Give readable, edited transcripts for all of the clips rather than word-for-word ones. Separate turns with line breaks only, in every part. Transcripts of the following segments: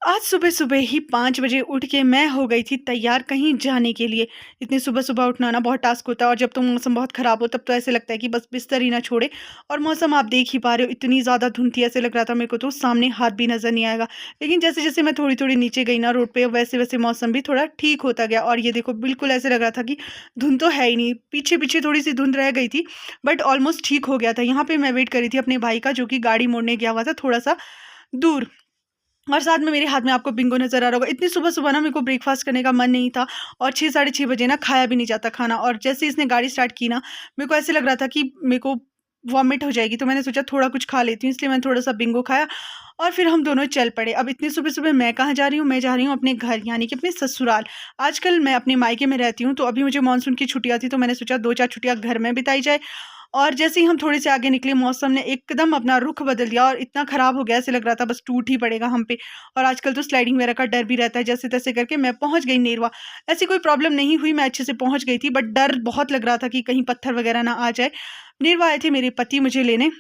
आज सुबह-सुबह ही 5 बजे उठ के मैं हो गई थी तैयार कहीं जाने के लिए। इतनी सुबह-सुबह उठना ना बहुत टास्क होता है और जब तो मौसम बहुत ख़राब हो तब तो ऐसे लगता है कि बस बिस्तर ही ना छोड़े। और मौसम आप देख ही पा रहे हो, इतनी ज़्यादा धुंध थी, ऐसे लग रहा था मेरे को तो सामने हाथ भी नज़र नहीं आएगा। लेकिन जैसे-जैसे मैं थोड़ी-थोड़ी नीचे गई ना रोड पे, वैसे-वैसे मौसम भी थोड़ा ठीक होता गया और ये देखो बिल्कुल ऐसे लग रहा था कि धुंध तो है ही नहीं। पीछे-पीछे थोड़ी-सी धुंध रह गई थी, बट ऑलमोस्ट ठीक हो गया था। यहाँ पे मैं वेट कर रही थी अपने भाई का, जो कि गाड़ी मोड़ने गया हुआ था थोड़ा-सा दूर। और साथ में मेरे हाथ में आपको बिंगो नज़र आ रहा होगा। इतनी सुबह-सुबह ना मेरे को ब्रेकफ़ास्ट करने का मन नहीं था और 6 साढ़े 6 बजे ना खाया भी नहीं जाता खाना, और जैसे ही इसने गाड़ी स्टार्ट की ना, मेरे को ऐसे लग रहा था कि मेरे को वॉमिट हो जाएगी, तो मैंने सोचा थोड़ा कुछ खा लेती हूँ, इसलिए मैंने थोड़ा-सा बिंगो खाया और फिर हम दोनों चल पड़े। अब इतनी सुबह-सुबह मैं कहाँ जा रही हूँ? मैं जा रही हूँ अपने घर, यानी कि अपने ससुराल। आजकल मैं अपने मायके में रहती हूँ, तो अभी मुझे मानसून की छुट्टियाँ थी, तो मैंने सोचा 2-4 छुट्टियाँ घर में बिताई जाए। और जैसे ही हम थोड़े से आगे निकले, मौसम ने एकदम अपना रुख बदल दिया और इतना ख़राब हो गया, ऐसे लग रहा था बस टूट ही पड़ेगा हम पे। और आजकल तो स्लाइडिंग वगैरह का डर भी रहता है, जैसे-तैसे करके मैं पहुँच गई नेरवा। ऐसी कोई प्रॉब्लम नहीं हुई, मैं अच्छे से पहुँच गई थी, बट डर बहुत लग रहा था कि कहीं पत्थर वगैरह ना आ जाए। नेरवा आए थे मेरे पति मुझे लेने,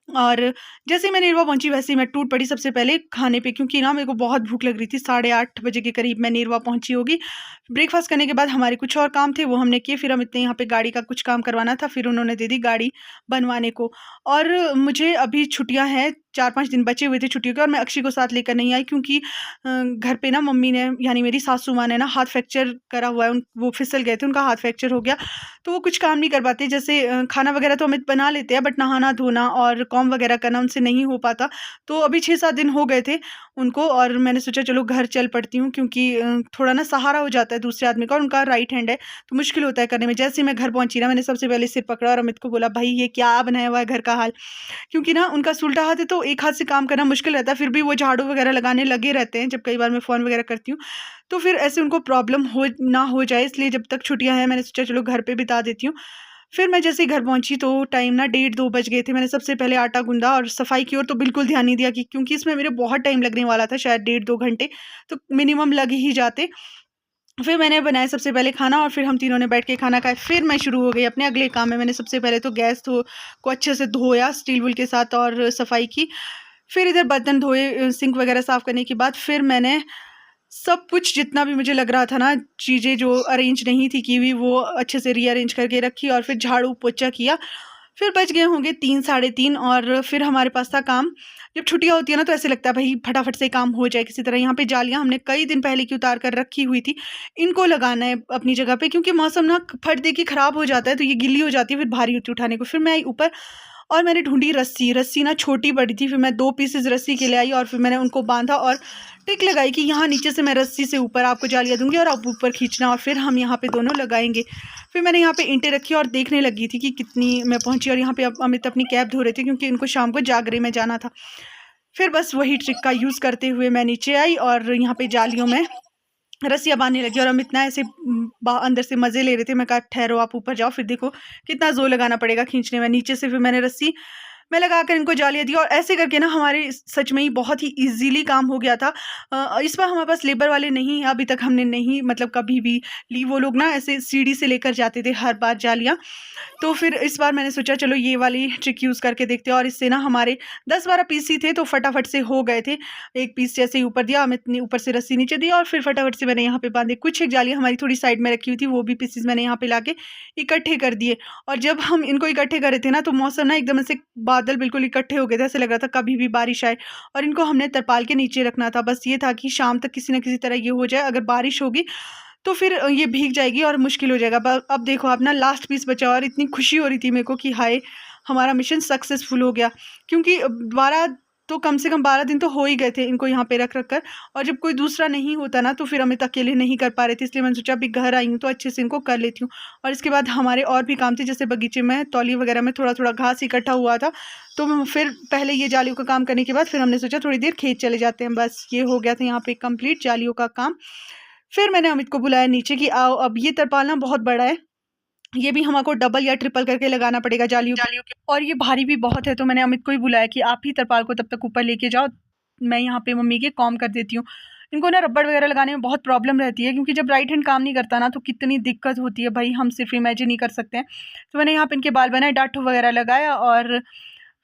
और जैसे ही मैं नेरवा पहुँची वैसे ही मैं टूट पड़ी सबसे पहले खाने पे, क्योंकि ना मेरे को बहुत भूख लग रही थी। 8:30 बजे के करीब मैं नेरवा पहुँची होगी। ब्रेकफ़ास्ट करने के बाद हमारे कुछ और काम थे, वो हमने किए। फिर हम इतने यहाँ पे गाड़ी का कुछ काम करवाना था, फिर उन्होंने दे दी गाड़ी बनवाने को। और मुझे अभी छुट्टियाँ हैं, 4-5 दिन बचे हुए थे छुट्टियों के, और मैं अक्षय को साथ लेकर नहीं आई, क्योंकि घर पे ना मम्मी ने, यानी मेरी सासू माँ ने ना हाथ फ्रैक्चर करा हुआ है। उन वो फिसल गए थे, उनका हाथ फ्रैक्चर हो गया। तो वो कुछ काम नहीं कर पाते, जैसे खाना वगैरह तो अमित बना लेते हैं, बट नहाना-धोना और कॉम वगैरह करना उनसे नहीं हो पाता। तो अभी 6-7 दिन हो गए थे उनको, और मैंने सोचा चलो घर चल पड़ती हूँ, क्योंकि थोड़ा ना सहारा हो जाता है दूसरे आदमी का, और उनका राइट हैंड है, तो मुश्किल होता है करने में। जैसे ही मैं घर पहुँची ना, मैंने सबसे पहले सिर पकड़ा और अमित को बोला, "भई ये क्या बनाया हुआ है घर का हाल?" क्योंकि ना उनका उल्टा हाथ है, तो एक हाथ से काम करना मुश्किल रहता है, फिर भी वो झाड़ू वगैरह लगाने लगे रहते हैं जब कई बार मैं फ़ोन वगैरह करती हूँ। तो फिर ऐसे उनको प्रॉब्लम हो ना हो जाए, इसलिए जब तक छुट्टियाँ हैं मैंने सोचा चलो घर पे बिता देती हूँ। फिर मैं जैसे ही घर पहुँची तो टाइम ना 1:30-2 बज गए थे। मैंने सबसे पहले आटा गूँधा और सफाई की ओर तो बिल्कुल ध्यान नहीं दिया, कि क्योंकि इसमें मेरे बहुत टाइम लगने वाला था, शायद 1.5-2 घंटे तो मिनिमम लग ही जाते। फिर मैंने बनाया सबसे पहले खाना, और फिर हम तीनों ने बैठ के खाना खाया। फिर मैं शुरू हो गई अपने अगले काम में। मैंने सबसे पहले तो गैस को अच्छे से धोया स्टील वूल के साथ और सफाई की। फिर इधर बर्तन धोए, सिंक वगैरह साफ़ करने के बाद फिर मैंने सब कुछ जितना भी मुझे लग रहा था ना, चीज़ें जो अरेंज नहीं थी की हुई, वो अच्छे से रीअरेंज करके रखी, और फिर झाड़ू-पोछा किया। फिर बज गए होंगे 3 साढ़े 3, और फिर हमारे पास था काम। जब छुट्टियाँ होती है ना, तो ऐसे लगता है भई फटाफट से काम हो जाए किसी तरह। यहाँ पे जालियाँ हमने कई दिन पहले की उतार कर रखी हुई थी, इनको लगाना है अपनी जगह पे, क्योंकि मौसम ना फट दे के खराब हो जाता है, तो ये गिल्ली हो जाती है, फिर भारी होती है उठाने को। फिर मैं आई ऊपर और मैंने ढूँढी रस्सी, रस्सी ना छोटी पड़ी थी, फिर मैं 2 पीसेज़ रस्सी के ले आई और फिर मैंने उनको बाँधा और टिक लगाई कि यहाँ नीचे से मैं रस्सी से ऊपर आपको जालियाँ दूँगी और आप ऊपर खींचना, और फिर हम यहाँ पे दोनों लगाएँगे। फिर मैंने यहाँ पे ईंटें रखी और देखने लगी थी कि कितनी मैं पहुँची, और यहाँ पे अब अमित अपनी कैब धो रहे थे, क्योंकि इनको शाम को जागरे में जाना था। फिर बस वही ट्रिक का यूज़ करते हुए मैं नीचे आई और यहाँ पे जालियों में रस्सियाँ बाँधने लगी, और हम इतना ऐसे अंदर से मज़े ले रहे थे। मैं कहा ठहरो आप ऊपर जाओ, फिर देखो कितना ज़ोर लगाना पड़ेगा खींचने में। नीचे से फिर मैंने रस्सी मैं लगाकर इनको जालियाँ दी, और ऐसे करके ना हमारे सच में ही बहुत ही ईज़िली काम हो गया था। इस बार हमारे पास लेबर वाले नहीं हैं, अभी तक हमने नहीं मतलब कभी भी ली। वो लोग ना ऐसे सीढ़ी से लेकर जाते थे हर बार जालियाँ। तो फिर इस बार मैंने सोचा चलो ये वाली ट्रिक यूज़ करके देखते हैं, और इससे ना हमारे 10-12 पीस ही थे, तो फटाफट से हो गए थे। एक पीस जैसे ही ऊपर दिया, अमित ने ऊपर से रस्सी नीचे दी, और फिर फटाफट से मैंने यहाँ पे बाँधे। कुछ एक जालियाँ हमारी थोड़ी साइड में रखी हुई थी, वो भी पीसेस मैंने यहाँ पे लाके इकट्ठे कर दिए। और जब हम इनको इकट्ठे कर रहे थे ना, तो मौसम ना एकदम से बादल बिल्कुल इकट्ठे हो गए थे, ऐसे लग रहा था कभी भी बारिश आए। और इनको हमने तरपाल के नीचे रखना था, बस ये था कि शाम तक किसी न किसी तरह ये हो जाए। अगर बारिश होगी तो फिर ये भीग जाएगी और मुश्किल हो जाएगा। ब अब देखो अब ना लास्ट पीस बचा हुआ, और इतनी खुशी हो रही थी मेरे को कि हाय! हमारा मिशन सक्सेसफुल हो गया। क्योंकि 12 तो कम से कम 12 दिन तो हो ही गए थे इनको यहाँ पे रख-रख कर, और जब कोई दूसरा नहीं होता ना, तो फिर अमित अकेले नहीं कर पा रहे थे, इसलिए मैंने सोचा अभी घर आई हूँ तो अच्छे से इनको कर लेती हूँ। और इसके बाद हमारे और भी काम थे, जैसे बगीचे में तौली वगैरह में थोड़ा-थोड़ा घास इकट्ठा हुआ था, तो फिर पहले ये जालियों का काम करने के बाद फिर हमने सोचा थोड़ी देर खेत चले जाते हैं। बस ये हो गया था यहाँ पे कंप्लीट जालियों का काम। फिर मैंने अमित को बुलाया नीचे कि आओ, अब ये तरपाल ना बहुत बड़ा है, ये भी हमको डबल या ट्रिपल करके लगाना पड़ेगा जालियों के, और ये भारी भी बहुत है। तो मैंने अमित को ही बुलाया कि आप ही तरपाल को तब तक ऊपर लेके जाओ, मैं यहाँ पे मम्मी के कॉम कर देती हूँ। इनको ना रबड़ वगैरह लगाने में बहुत प्रॉब्लम रहती है, क्योंकि जब राइट हैंड काम नहीं करता ना, तो कितनी दिक्कत होती है भाई, हम सिर्फ इमेजिन नहीं कर सकते हैं। तो मैंने यहाँ पे इनके बाल बनाए, डाटू वगैरह लगाया, और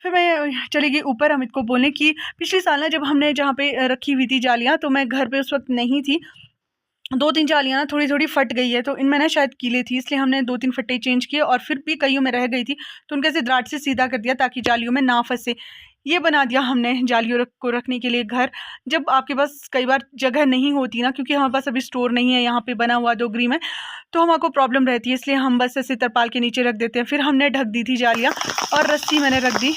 फिर मैं चली गई ऊपर अमित को बोलने कि पिछले साल ना जब हमने जहाँ पे रखी हुई थी जालियाँ, तो मैं घर पे उस वक्त नहीं थी, 2-3 जालियाँ ना थोड़ी-थोड़ी फट गई है, तो इनमें ना शायद कीले थी, इसलिए हमने 2-3 फट्टे चेंज किए और फिर भी कईयों में रह गई थी, तो उनको ऐसे दराँट से सीधा कर दिया ताकि जालियों में ना फँसे। ये बना दिया हमने जालियों को रखने के लिए घर। जब आपके पास कई बार जगह नहीं होती ना, क्योंकि हमारे पास अभी स्टोर नहीं है यहाँ पे बना हुआ डोगरी में, तो हमको प्रॉब्लम रहती है, इसलिए हम बस ऐसे तरपाल के नीचे रख देते हैं। फिर हमने ढक दी थी जालियाँ और रस्सी मैंने रख दी।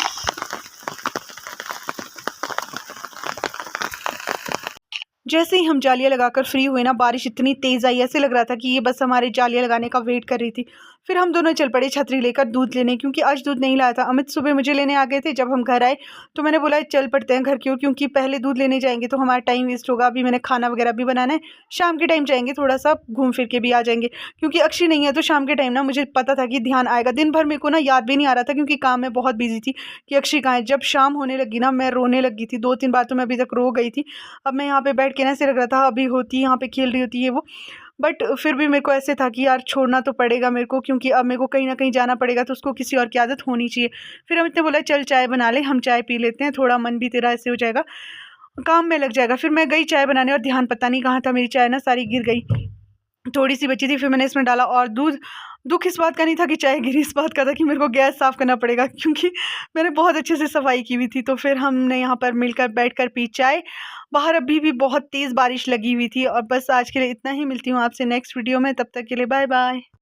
जैसे ही हम जालियाँ लगाकर फ्री हुए ना, बारिश इतनी तेज़ आई, ऐसे लग रहा था कि ये बस हमारे जालियाँ लगाने का वेट कर रही थी। फिर हम दोनों चल पड़े छतरी लेकर दूध लेने, क्योंकि आज दूध नहीं लाया था। अमित सुबह मुझे लेने आ गए थे। जब हम घर आए तो मैंने बोला चल पड़ते हैं घर की ओर, क्योंकि पहले दूध लेने जाएंगे तो हमारा टाइम वेस्ट होगा। अभी मैंने खाना वगैरह भी बनाना है, शाम के टाइम जाएंगे, थोड़ा सा घूम फिर के भी आ जाएंगे, क्योंकि अक्षय नहीं है तो शाम के टाइम ना मुझे पता था कि ध्यान आएगा। दिन भर मेरे को ना याद भी नहीं आ रहा था, क्योंकि काम में बहुत बिजी थी कि अक्षय कहाँ है। जब शाम होने लगी ना, मैं रोने लगी थी, 2-3 बार तो मैं अभी तक रो गई थी। अब मैं यहाँ पे बैठ के ना ऐसे लग रहा था अभी होती यहाँ पे खेल रही होती है वो, बट फिर भी मेरे को ऐसे था कि यार छोड़ना तो पड़ेगा मेरे को, क्योंकि अब मेरे को कहीं ना कहीं जाना पड़ेगा, तो उसको किसी और की आदत होनी चाहिए। फिर अमित ने बोला चल चाय बना ले, हम चाय पी लेते हैं, थोड़ा मन भी तेरा ऐसे हो जाएगा, काम में लग जाएगा। फिर मैं गई चाय बनाने और ध्यान पता नहीं कहाँ था, मेरी चाय ना सारी गिर गई, थोड़ी सी बची थी। फिर मैंने इसमें डाला और दूध। दुख इस बात का नहीं था कि चाय गिरी, इस बात का था कि मेरे को गैस साफ़ करना पड़ेगा, क्योंकि मैंने बहुत अच्छे से सफाई की हुई थी। तो फिर हमने यहाँ पर मिलकर बैठकर पी चाय। बाहर अभी भी बहुत तेज़ बारिश लगी हुई थी। और बस आज के लिए इतना ही, मिलती हूँ आपसे नेक्स्ट वीडियो में, तब तक के लिए बाय बाय।